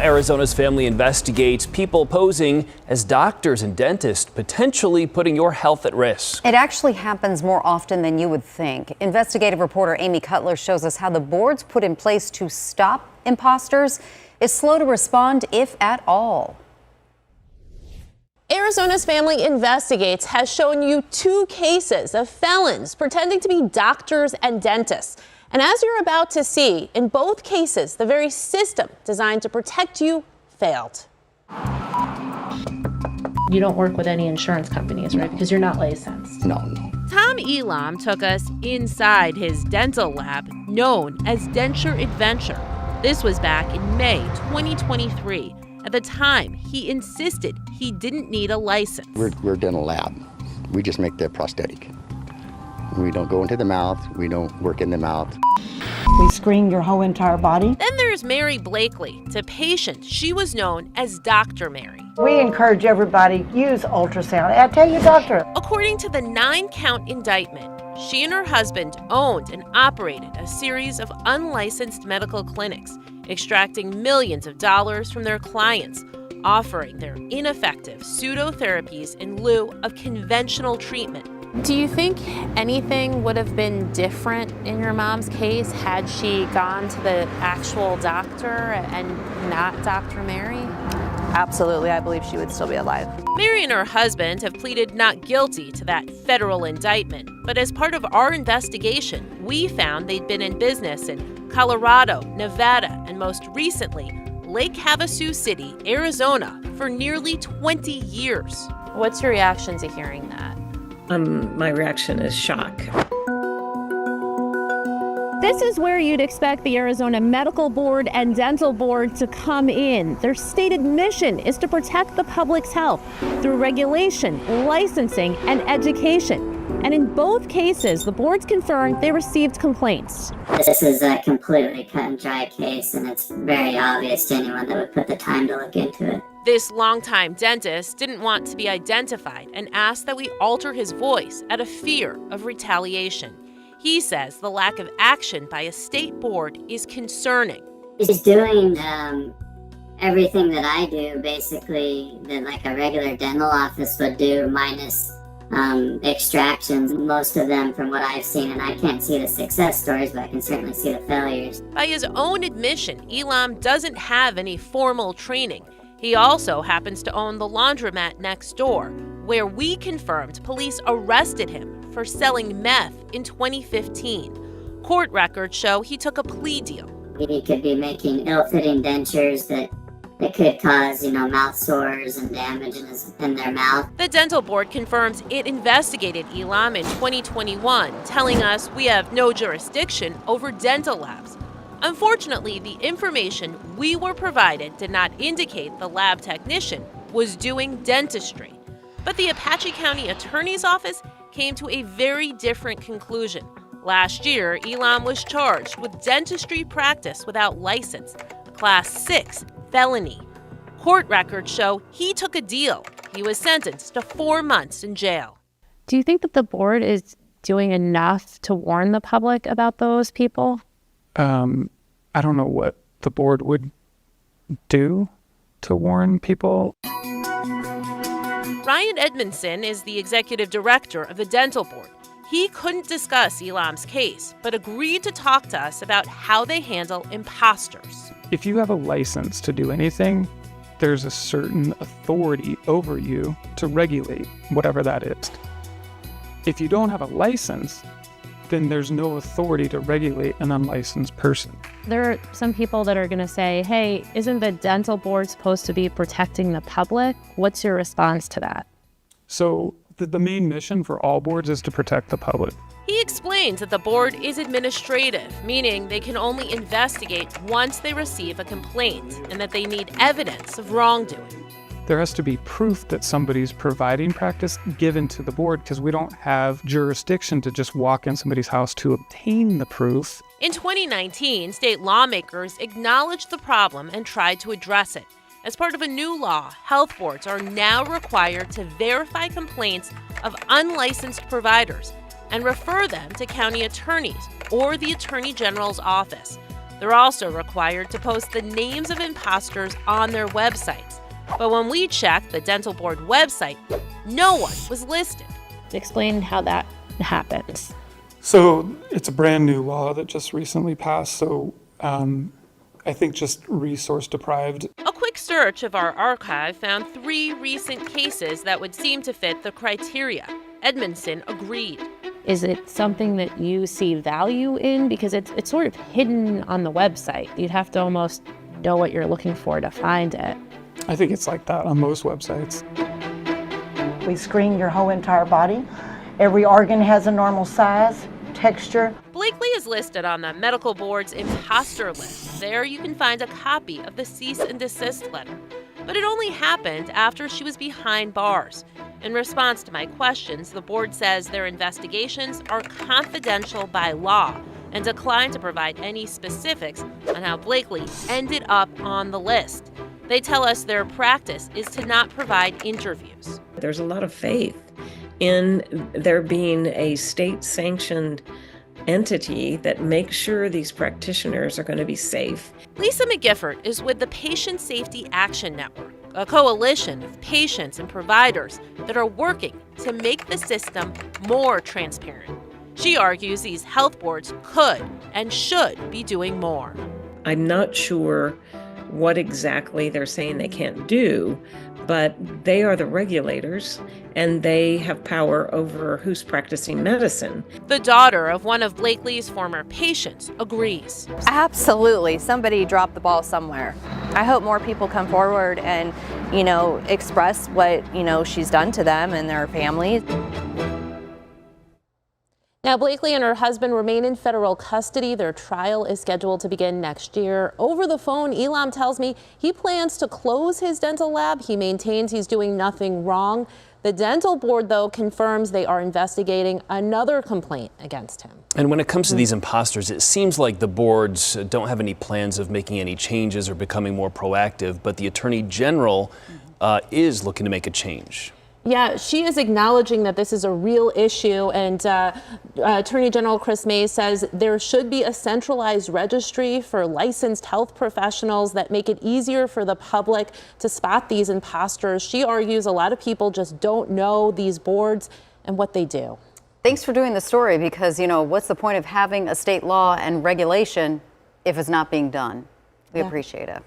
Arizona's family investigates people posing as doctors and dentists, potentially putting your health at risk. It actually happens more often than you would think. Investigative reporter Amy Cutler shows us how the boards put in place to stop imposters is slow to respond, if at all. Arizona's Family Investigates has shown you 2 cases of felons pretending to be doctors and dentists. And as you're about to see, in both cases, the very system designed to protect you failed. You don't work with any insurance companies, right? Because you're not licensed. No. Tom Elam took us inside his dental lab, known as Denture Adventure. This was back in May 2023. At the time, he insisted he didn't need a license. We're a dental lab. We just make the prosthetic. We don't go into the mouth. We don't work in the mouth. We screen your whole entire body. Then there's Mary Blakely. To patients, she was known as Dr. Mary. We encourage everybody to use ultrasound. I tell you, doctor. According to the 9-count indictment, she and her husband owned and operated a series of unlicensed medical clinics, extracting millions of dollars from their clients, offering their ineffective pseudotherapies in lieu of conventional treatment. Do you think anything would have been different in your mom's case had she gone to the actual doctor and not Dr. Mary? Absolutely, I believe she would still be alive. Mary and her husband have pleaded not guilty to that federal indictment, but as part of our investigation, we found they'd been in business in Colorado, Nevada, and most recently, Lake Havasu City, Arizona, for nearly 20 years. What's your reaction to hearing that? My reaction is shock. This is where you'd expect the Arizona Medical Board and Dental Board to come in. Their stated mission is to protect the public's health through regulation, licensing, and education. And in both cases, the boards confirmed they received complaints. This is a completely cut and dry case, and it's very obvious to anyone that would put the time to look into it. This longtime dentist didn't want to be identified and asked that we alter his voice out of fear of retaliation. He says the lack of action by a state board is concerning. He's doing everything that I do, basically, that like a regular dental office would do, minus extractions, most of them from what I've seen, and I can't see the success stories, but I can certainly see the failures. By his own admission, Elam doesn't have any formal training. He also happens to own the laundromat next door, where we confirmed police arrested him for selling meth in 2015. Court records show he took a plea deal. He could be making ill-fitting dentures that could cause, mouth sores and damage in their mouth. The dental board confirms it investigated Elam in 2021, telling us we have no jurisdiction over dental labs. Unfortunately, the information we were provided did not indicate the lab technician was doing dentistry. But the Apache County Attorney's Office came to a very different conclusion. Last year, Elam was charged with dentistry practice without license, a Class 6 felony. Court records show he took a deal. He was sentenced to 4 months in jail. Do you think that the board is doing enough to warn the public about those people? I don't know what the board would do to warn people. Ryan Edmondson is the executive director of the dental board. He couldn't discuss Elam's case, but agreed to talk to us about how they handle imposters. If you have a license to do anything, there's a certain authority over you to regulate whatever that is. If you don't have a license, then there's no authority to regulate an unlicensed person. There are some people that are going to say, hey, isn't the dental board supposed to be protecting the public? What's your response to that? So the main mission for all boards is to protect the public. He explains that the board is administrative, meaning they can only investigate once they receive a complaint, and that they need evidence of wrongdoing. There has to be proof that somebody's providing practice given to the board, because we don't have jurisdiction to just walk in somebody's house to obtain the proof. In 2019, state lawmakers acknowledged the problem and tried to address it. As part of a new law, health boards are now required to verify complaints of unlicensed providers and refer them to county attorneys or the Attorney General's office. They're also required to post the names of imposters on their websites. But when we checked the dental board website, no one was listed. Explain how that happens. So it's a brand new law that just recently passed. So I think just resource deprived. A quick search of our archive found 3 recent cases that would seem to fit the criteria. Edmondson agreed. Is it something that you see value in? Because it's sort of hidden on the website. You'd have to almost know what you're looking for to find it. I think it's like that on most websites. We screen your whole entire body. Every organ has a normal size, texture. Blakely is listed on the medical board's imposter list. There you can find a copy of the cease and desist letter. But it only happened after she was behind bars. In response to my questions, the board says their investigations are confidential by law and declined to provide any specifics on how Blakely ended up on the list. They tell us their practice is to not provide interviews. There's a lot of faith in there being a state-sanctioned entity that makes sure these practitioners are going to be safe. Lisa McGifford is with the Patient Safety Action Network, a coalition of patients and providers that are working to make the system more transparent. She argues these health boards could and should be doing more. I'm not sure what exactly they're saying they can't do, but they are the regulators and they have power over who's practicing medicine. The daughter of one of Blakely's former patients agrees. Absolutely. Somebody dropped the ball somewhere. I hope more people come forward and, express what, she's done to them and their families. Now, Blakely and her husband remain in federal custody. Their trial is scheduled to begin next year. Over the phone, Elam tells me he plans to close his dental lab. He maintains he's doing nothing wrong. The dental board, though, confirms they are investigating another complaint against him. And when it comes to these imposters, it seems like the boards don't have any plans of making any changes or becoming more proactive, but the Attorney General is looking to make a change. Yeah, she is acknowledging that this is a real issue, and Attorney General Chris Mays says there should be a centralized registry for licensed health professionals that make it easier for the public to spot these imposters. She argues a lot of people just don't know these boards and what they do. Thanks for doing the story, because, what's the point of having a state law and regulation if it's not being done? We appreciate it.